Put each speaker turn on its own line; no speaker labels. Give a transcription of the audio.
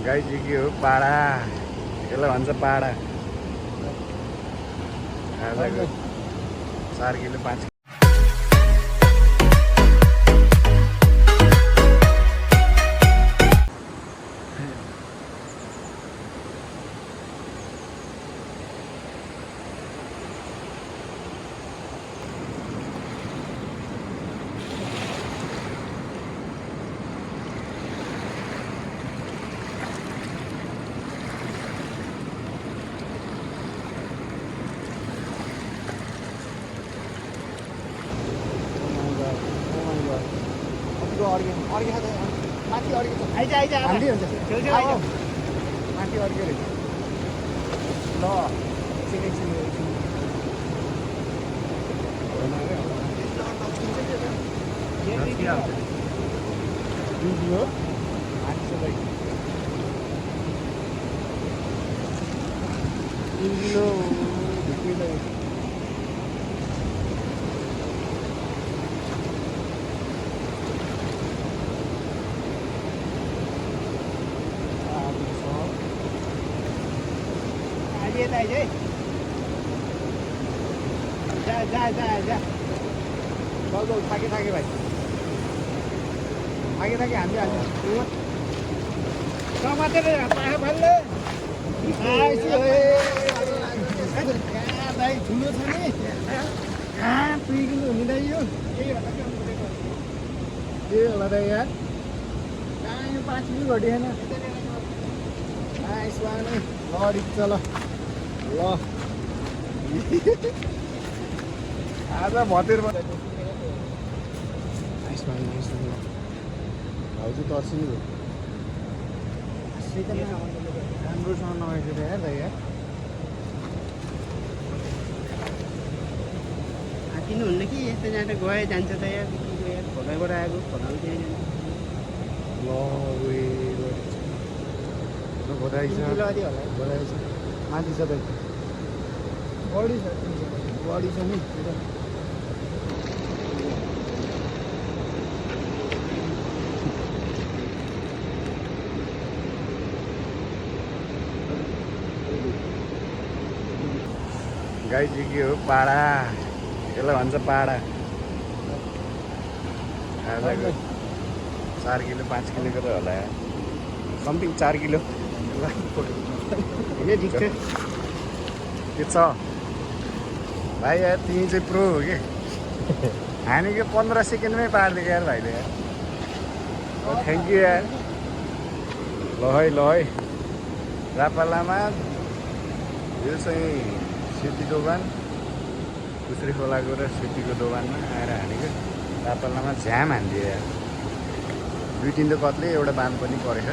गाई के हो पाडा यसलाई भन्छ पाडा आजको 4 किलो 5 थाके भाइ थाके हामी टमाटर पाए भन्ने भाइ ठुलो छ नि 2 किलो हुँदैन यो के होला त यार कहाँ यो 5 किलो घटेन ल चल ल आज भतेर भाउजू तर्सिनु राम्रोसँग नभएको यार दाइ यार
किन्नुहुन्न कि यस्तो जाँदा गए जान्छ त यार खोलाबाट आएको खोलामा त्यहीँ
बधाई छ माथि छ दाइ बढी छ नि गाई के हो पाडा यसलाई भन्छ पाडा आजको 4 किलो 5 किलोको त होला समथिङ 4 किलो
ठिक छ
के छ भाइ यार तिमी चाहिँ प्रो हो कि हामी के 15 सेकेन्डमै पारिदिएको यार भाइले यार थ्याङ्क यू यार ल है रापालामा यो चाहिँ सेती दोकान पुछ्री खोलाको र सेतीको दोकानमा आएर हानेको रापालामा झ्याम हानिदियो यार 2-3 त कत्ले एउटा बाँध पनि परेछ